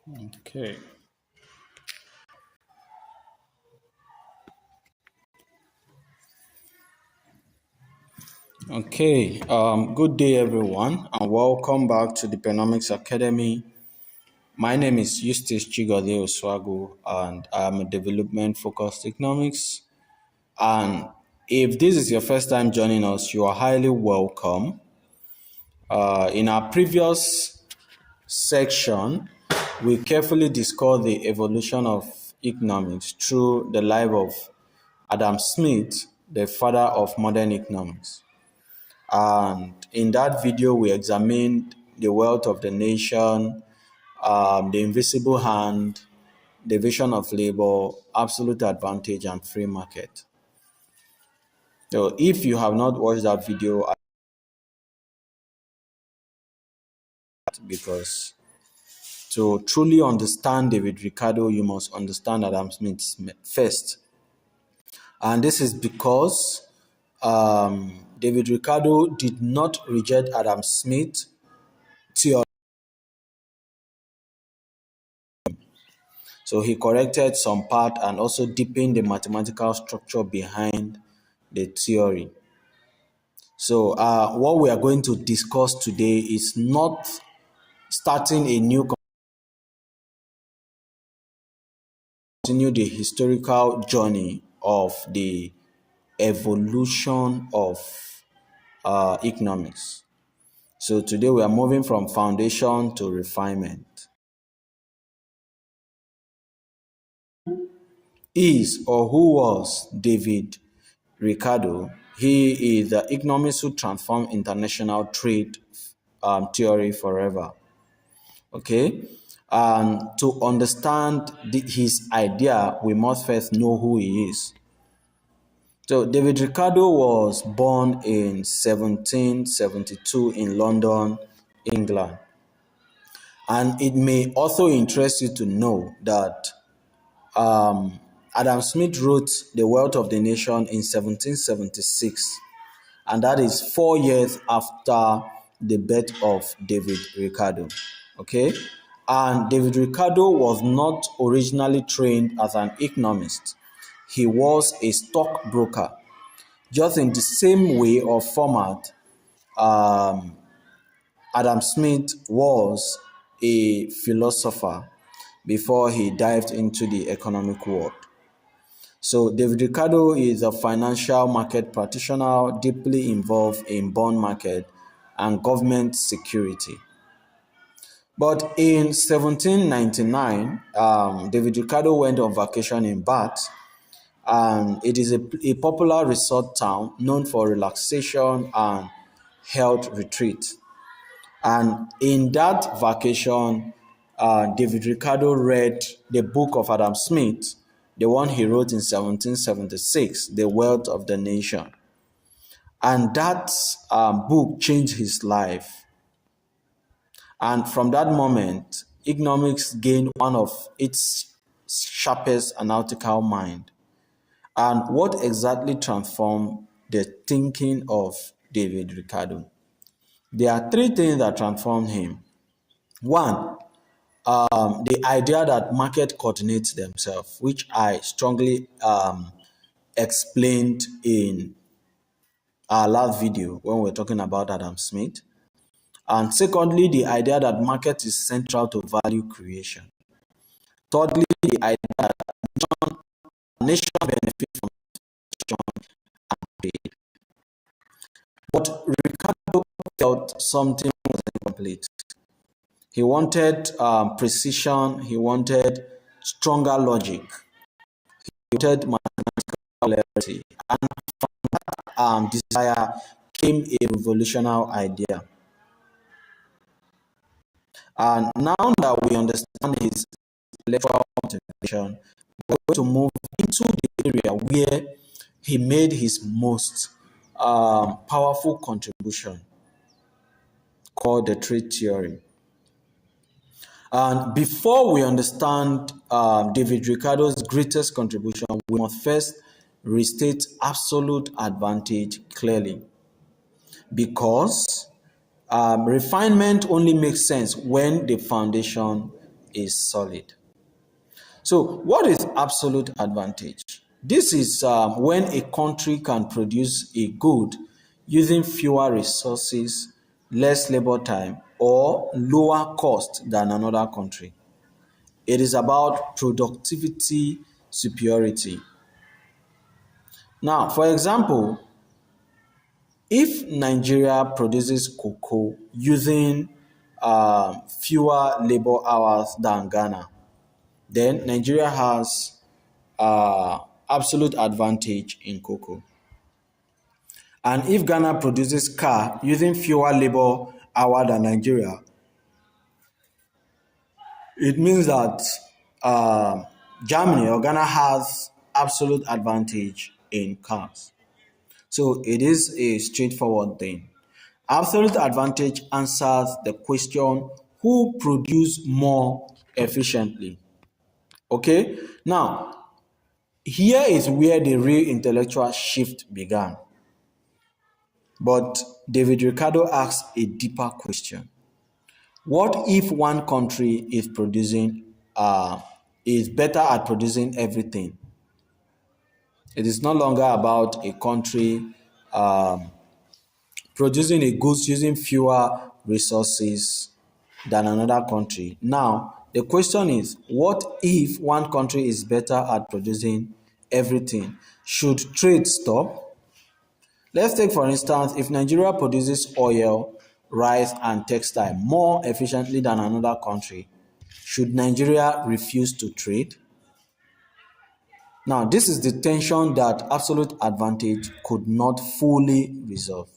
Okay. Okay. Good day, everyone, and welcome back to the Economics Academy. My name is Eustace Chigode Oswago, and I'm a development-focused economics. And if this is your first time joining us, you are highly welcome. In our previous section, we carefully discussed the evolution of economics through the life of Adam Smith, the father of modern economics. And in that video, we examined the wealth of the nation, the invisible hand, division of labor, absolute advantage, and free market. So if you have not watched that video, because to truly understand David Ricardo, you must understand Adam Smith first. And this is because David Ricardo did not reject Adam Smith theory. So he corrected some part and also deepened the mathematical structure behind the theory. So what we are going to discuss today is not starting a new, continue the historical journey of the evolution of economics. So today we are moving from foundation to refinement. Is or who was David Ricardo? He is the economist who transformed international trade theory forever. Okay? And to understand his idea, we must first know who he is. So David Ricardo was born in 1772 in London, England. And it may also interest you to know that Adam Smith wrote The Wealth of the Nation in 1776, and that is 4 years after the birth of David Ricardo. Okay? And David Ricardo was not originally trained as an economist. He was a stockbroker, just in the same way or format Adam Smith was a philosopher before he dived into the economic world. So David Ricardo is a financial market practitioner deeply involved in bond market and government security. But in 1799, David Ricardo went on vacation in Bath, and it is a popular resort town known for relaxation and health retreat. And in that vacation, David Ricardo read the book of Adam Smith, the one he wrote in 1776, The Wealth of the Nation. And that book changed his life. And from that moment, economics gained one of its sharpest analytical mind. And what exactly transformed the thinking of David Ricardo? There are three things that transformed him. One, the idea that market coordinates themselves, which I strongly explained in our last video when we were talking about Adam Smith. And secondly, the idea that market is central to value creation. Thirdly, the idea that nation benefit from trade. But Ricardo felt something was incomplete. He wanted precision, he wanted stronger logic, he wanted mathematical clarity, and desire came a revolutionary idea. And now that we understand his intellectual motivation, we're going to move into the area where he made his most powerful contribution, called the trade theory. And before we understand David Ricardo's greatest contribution, we must first restate absolute advantage clearly. Because refinement only makes sense when the foundation is solid. So, what is absolute advantage? This is when a country can produce a good using fewer resources, less labor time, or lower cost than another country. It is about productivity superiority. Now, for example, if Nigeria produces cocoa using fewer labor hours than Ghana, then Nigeria has absolute advantage in cocoa. And if Ghana produces car using fewer labor hour than Nigeria, it means that Germany or Ghana has absolute advantage in cars. So it is a straightforward thing. Absolute advantage answers the question who produce more efficiently. Okay? Now, here is where the real intellectual shift began. But David Ricardo asks a deeper question. What if one country is better at producing everything? It is no longer about a country producing a goods using fewer resources than another country. Now, the question is, what if one country is better at producing everything? Should trade stop? Let's take, for instance, if Nigeria produces oil, rice, and textile more efficiently than another country, should Nigeria refuse to trade? Now, this is the tension that absolute advantage could not fully resolve.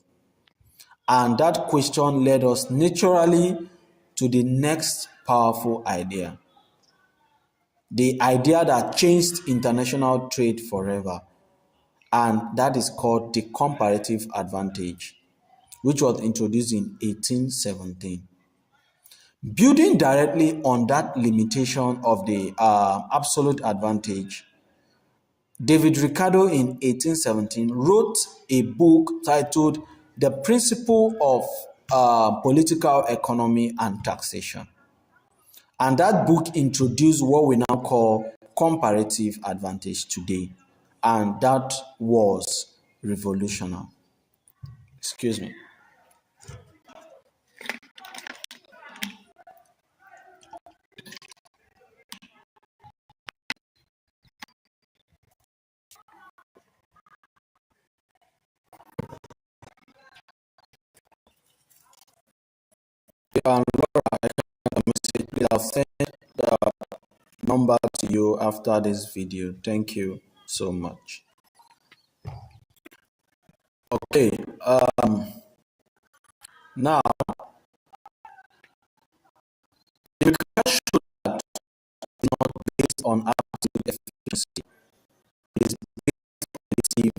And that question led us naturally to the next powerful idea. The idea that changed international trade forever. And that is called the comparative advantage, which was introduced in 1817. Building directly on that limitation of the absolute advantage, David Ricardo in 1817 wrote a book titled The Principle of Political Economy and Taxation. And that book introduced what we now call comparative advantage today. And that was revolutionary. Excuse me. Please, I'll send the number to you after this video. Thank you so much. Okay, now the research shows that it's not based on absolute efficiency, it is relative,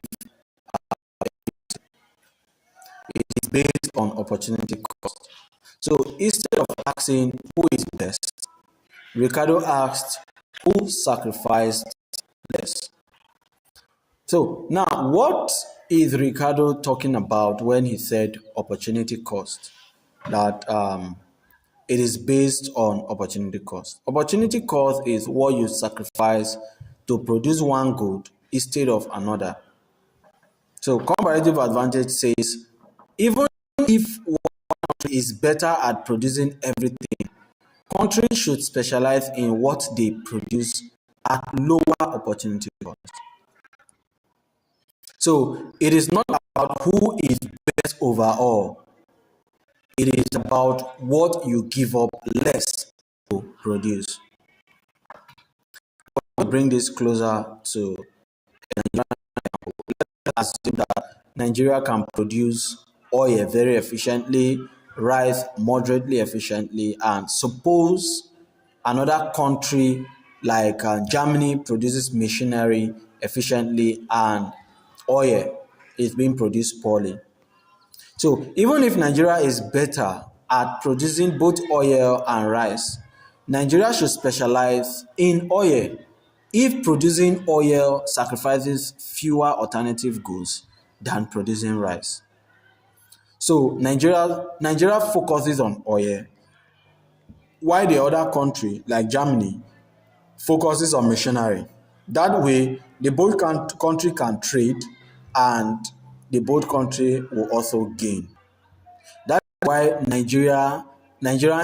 it is based on opportunity cost. So instead of asking who is best, Ricardo asked who sacrificed less. So now, what is Ricardo talking about when he said opportunity cost? That it is based on opportunity cost. Opportunity cost is what you sacrifice to produce one good instead of another. So comparative advantage says even if one country is better at producing everything, countries should specialize in what they produce at lower opportunity cost. So it is not about who is best overall. It is about what you give up less to produce. To bring this closer to Nigeria, let's assume that Nigeria can produce oil very efficiently, rice moderately efficiently, and suppose another country like Germany produces machinery efficiently and oil is being produced poorly. So even if Nigeria is better at producing both oil and rice, Nigeria should specialize in oil. If producing oil sacrifices fewer alternative goods than producing rice. So Nigeria focuses on oil Why the other country, like Germany, focuses on machinery. That way, the both country can trade and the both country will also gain. That's why Nigeria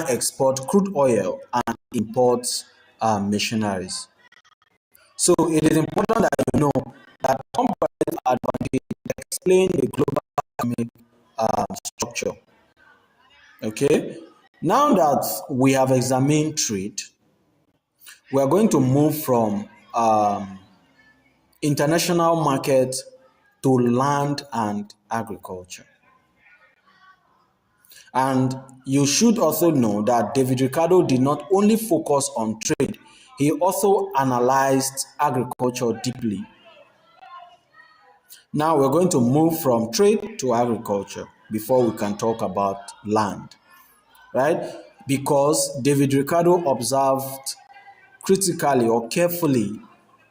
export crude oil and imports machineries. So it is important that you know that comparative advantage explain the global economic structure. Okay. Now that we have examined trade, we are going to move from international market to land and agriculture. And you should also know that David Ricardo did not only focus on trade, he also analyzed agriculture deeply. Now we're going to move from trade to agriculture before we can talk about land, right? Because David Ricardo observed critically or carefully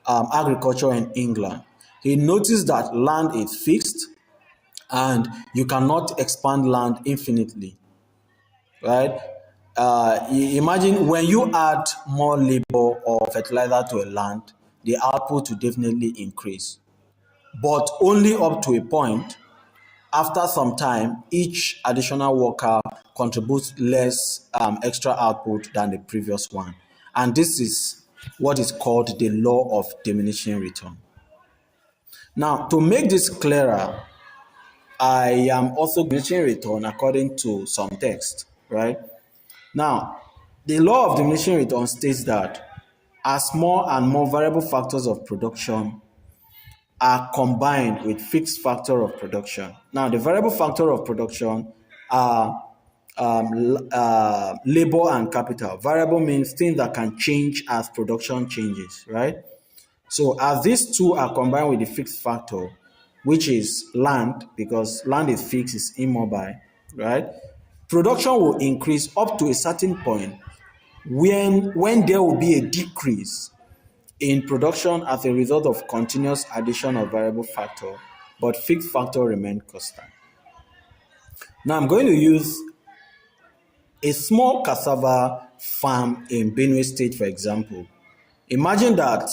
agriculture in England. He noticed that land is fixed and you cannot expand land infinitely, right? Imagine when you add more labor or fertilizer to a land, the output will definitely increase, but only up to a point. After some time, each additional worker contributes less extra output than the previous one. And this is what is called the law of diminishing return. Now, to make this clearer, I am also diminishing return according to some text, right? Now, the law of diminishing return states that as more and more variable factors of production are combined with fixed factor of production. Now, the variable factor of production are labor and capital. Variable means things that can change as production changes, right? So as these two are combined with the fixed factor, which is land, because land is fixed, is immobile, right? Production will increase up to a certain point when there will be a decrease in production as a result of continuous addition of variable factor, but fixed factor remain constant. Now I'm going to use a small cassava farm in Benue State, for example. Imagine that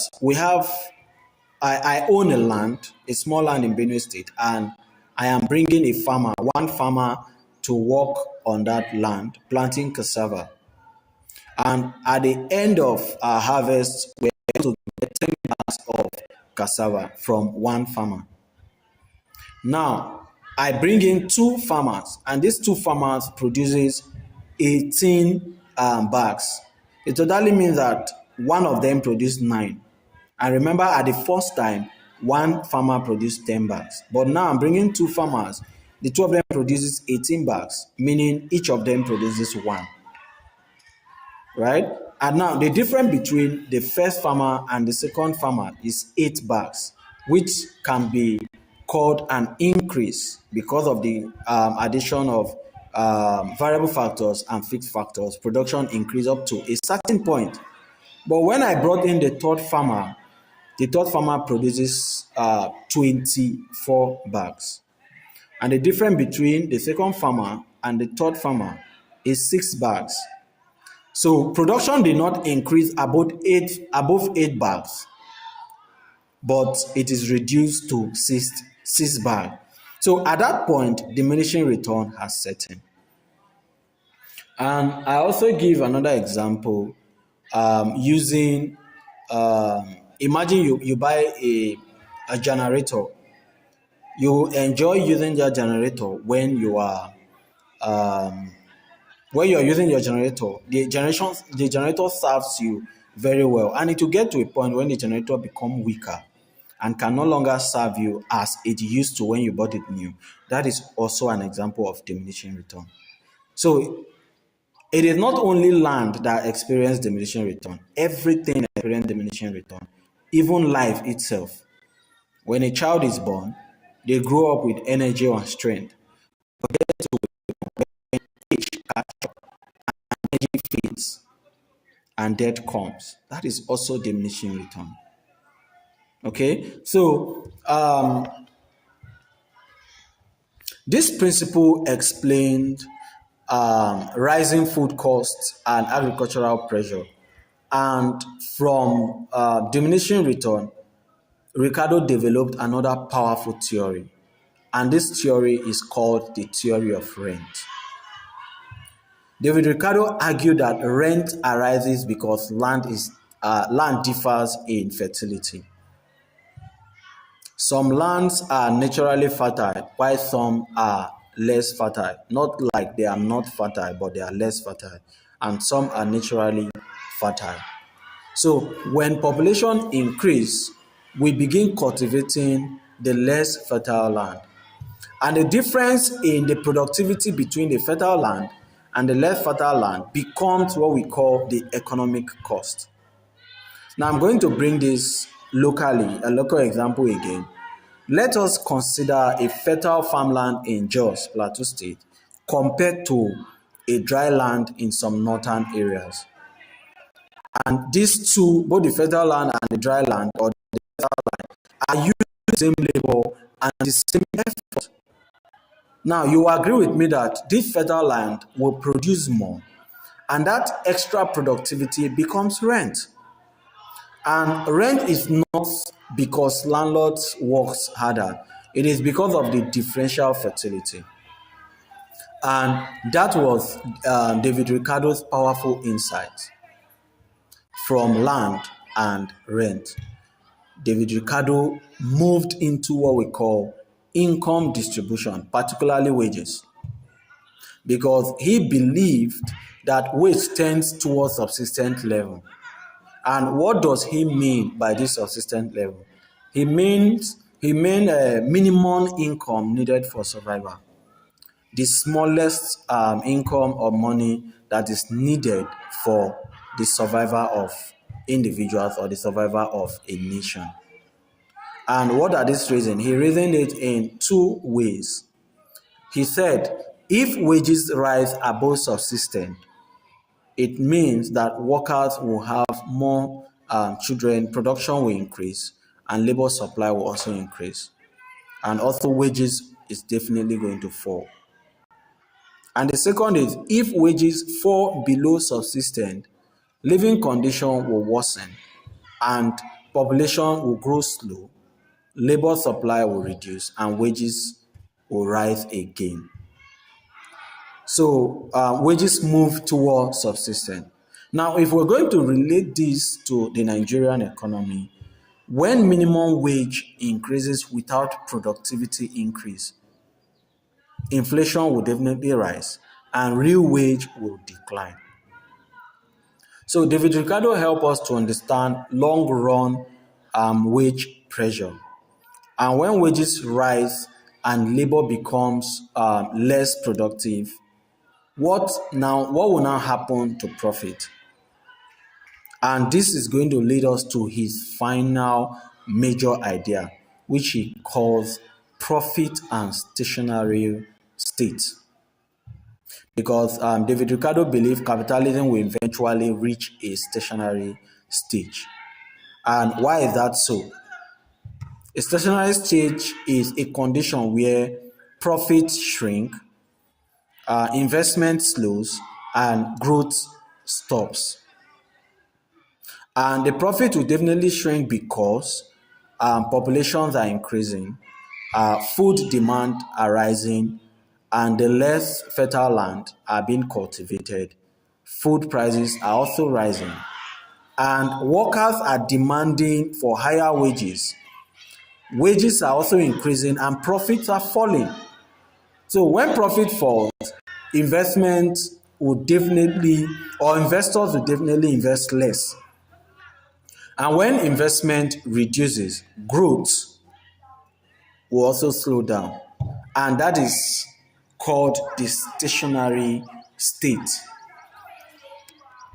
I own a land, a small land in Benue State, and I am bringing one farmer to work on that land, planting cassava. And at the end of our harvest, we're going to get 10 bags of cassava from one farmer. Now, I bring in two farmers, and these two farmers produces 18 bags. It totally means that one of them produced 9. And remember, at the first time, one farmer produced 10 bags. But now I'm bringing two farmers. The two of them produces 18 bags, meaning each of them produces 1. Right? And now the difference between the first farmer and the second farmer is 8 bags, which can be called an increase because of the addition of variable factors and fixed factors. Production increase up to a certain point. But when I brought in the third farmer produces 24 bags. And the difference between the second farmer and the third farmer is 6 bags. So production did not increase above 8 bags, but it is reduced to 6 bags. So at that point, diminishing return has set in. And I also give another example using imagine you buy a generator. You enjoy using that generator when you are using your generator. The generator serves you very well, and it will get to a point when the generator become weaker and can no longer serve you as it used to when you bought it new. That is also an example of diminishing return. So it is not only land that experience diminishing return. Everything experience diminishing return, even life itself. When a child is born, they grow up with energy and strength. But get to age catch up, energy fades, and death comes. That is also diminishing return. Okay, so this principle explained rising food costs and agricultural pressure. And from diminishing return, Ricardo developed another powerful theory. And this theory is called the theory of rent. David Ricardo argued that rent arises because land differs in fertility. Some lands are naturally fertile, while some are less fertile. Not like they are not fertile, but they are less fertile. And some are naturally fertile. So when population increase, we begin cultivating the less fertile land. And the difference in the productivity between the fertile land and the less fertile land becomes what we call the economic cost. Now I'm going to bring this locally, a local example again. Let us consider a fertile farmland in Jos, Plateau State, compared to a dry land in some northern areas. And these two, both the fertile land and the dry land or the fertile land, are using the same labor and the same effort. Now, you agree with me that this fertile land will produce more, and that extra productivity becomes rent. And rent is not because landlords works harder, it is because of the differential fertility. And that was David Ricardo's powerful insight from land and rent. David Ricardo moved into what we call income distribution, particularly wages, because he believed that wage tends towards subsistence level. And what does he mean by this subsistence level? He meant a minimum income needed for survival, the smallest income or money that is needed for the survival of individuals or the survival of a nation. And what are these reasons? He reasoned it in two ways. He said, if wages rise above subsistence, it means that workers will have more children, production will increase, and labor supply will also increase. And also wages is definitely going to fall. And the second is, if wages fall below subsistence, living condition will worsen and population will grow slow, labor supply will reduce, and wages will rise again. So wages move toward subsistence. Now, if we're going to relate this to the Nigerian economy, when minimum wage increases without productivity increase, inflation will definitely rise and real wage will decline. So David Ricardo helped us to understand long-run wage pressure. And when wages rise and labor becomes less productive, what will now happen to profit? And this is going to lead us to his final major idea, which he calls profit and stationary state. Because David Ricardo believed capitalism will eventually reach a stationary stage. And why is that so? A stationary stage is a condition where profits shrink, investment slows, and growth stops. And the profit will definitely shrink because populations are increasing, food demand are rising, and the less fertile land are being cultivated. Food prices are also rising, and workers are demanding for higher wages. Wages are also increasing, and profits are falling. So when profit falls, investment will definitely, or investors will definitely invest less. And when investment reduces, growth will also slow down. And that is called the stationary state.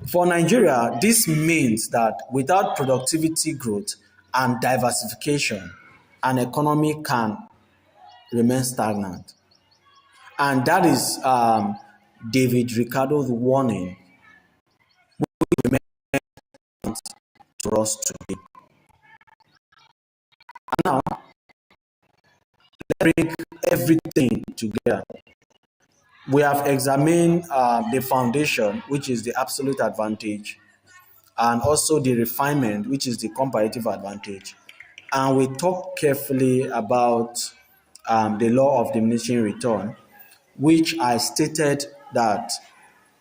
For Nigeria, this means that without productivity growth and diversification, an economy can remain stagnant. And that is David Ricardo's warning to us today. And now, let's bring everything together. we have examined the foundation, which is the absolute advantage, and also the refinement, which is the comparative advantage. And we talk carefully about the law of diminishing return, which I stated that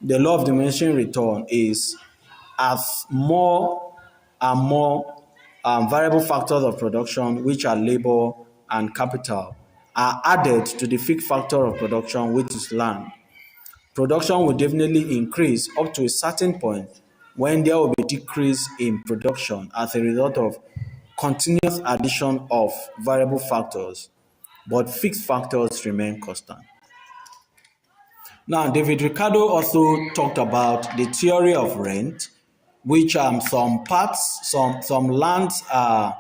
the law of diminishing return is as more and more variable factors of production, which are labor and capital, are added to the fixed factor of production, which is land. Production will definitely increase up to a certain point when there will be decrease in production as a result of continuous addition of variable factors, but fixed factors remain constant. Now, David Ricardo also talked about the theory of rent, which some lands are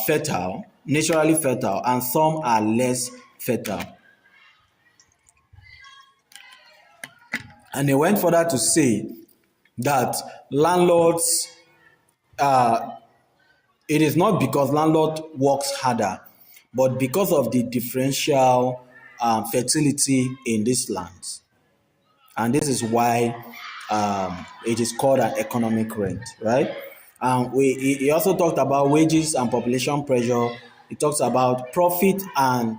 fertile, naturally fertile, and some are less fertile. And he went further to say that landlords, it is not because landlord works harder, but because of the differential fertility in these lands. And this is why it is called an economic rent, right? He also talked about wages and population pressure. He talks about profit and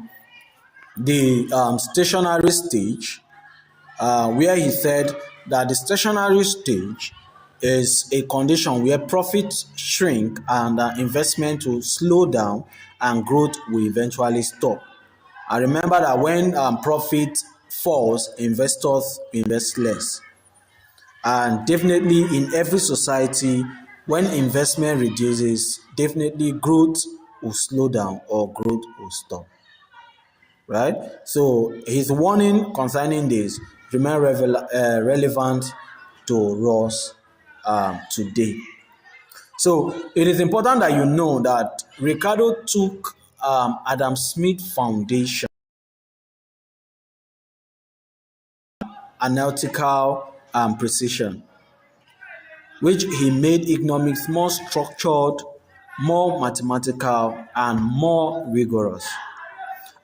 the stationary stage, where he said that the stationary stage is a condition where profits shrink and investment will slow down and growth will eventually stop. I remember that when profit falls, investors invest less. And definitely in every society, when investment reduces, definitely growth will slow down or growth will stop. Right? So his warning concerning this remain relevant to us today. So it is important that you know that Ricardo took Adam Smith Foundation analytical precision, which he made economics more structured, more mathematical, and more rigorous.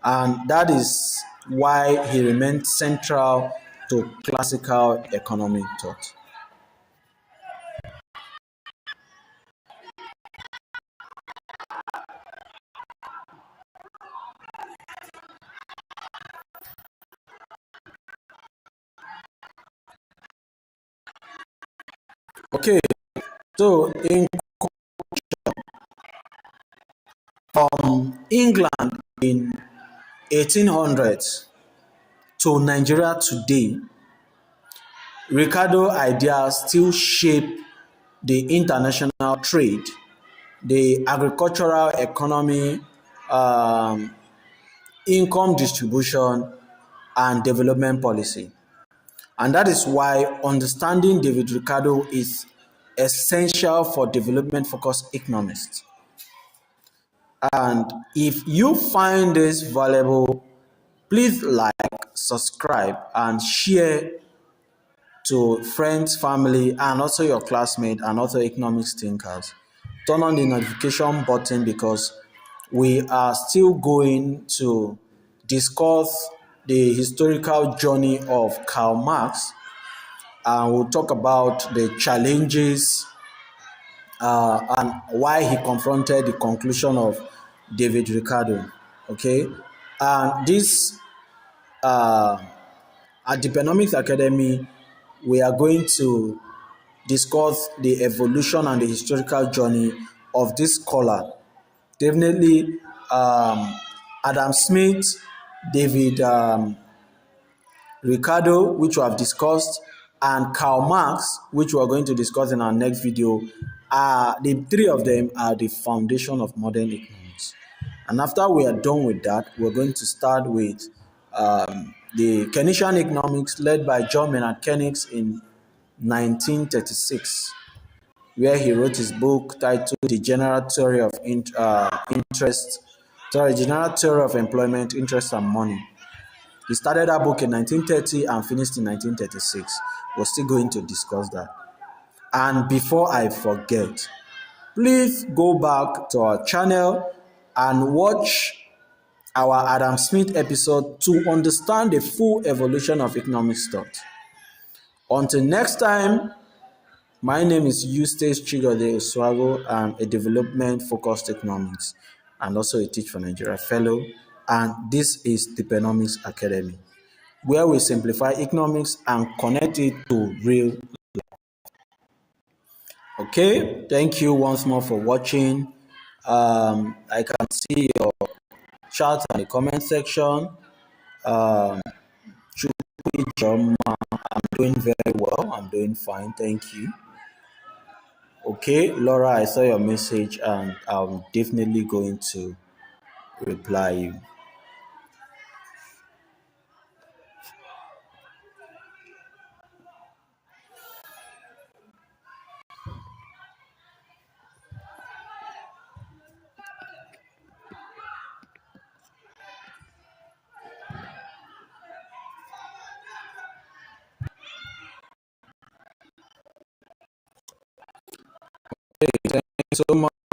And that is why he remained central to classical economic thought. Okay, so in England in 1800s to Nigeria today, Ricardo ideas still shape the international trade, the agricultural economy, income distribution, and development policy. And that is why understanding David Ricardo is essential for development focused economists. And if you find this valuable, please like, subscribe, and share to friends, family, and also your classmates and also economics thinkers. Turn on the notification button because we are still going to discuss the historical journey of Karl Marx, and we'll talk about the challenges and why he confronted the conclusion of David Ricardo. Okay, and this at the Economics Academy, we are going to discuss the evolution and the historical journey of this scholar. Definitely, Adam Smith, David Ricardo, which we have discussed, and Karl Marx, which we are going to discuss in our next video, the three of them are the foundation of modern economics. And after we are done with that, we're going to start with the Keynesian economics led by John Maynard Keynes in 1936, where he wrote his book titled The General Theory of General Theory of Employment, Interest and Money. He started that book in 1930 and finished in 1936. We're still going to discuss that. And before I forget, please go back to our channel and watch our Adam Smith episode to understand the full evolution of economics thought. Until next time, my name is Eustace Chigode Oswago. I'm a development focused economics and also a Teach for Nigeria fellow. And this is the Penomics Academy, where we simplify economics and connect it to real. Okay, thank you once more for watching. I can see your chat in the comment section. Um, Chukwu Ijoma, I'm doing very well. I'm doing fine. Thank you. Okay, Laura, I saw your message and I'm definitely going to reply you. Thank you so much.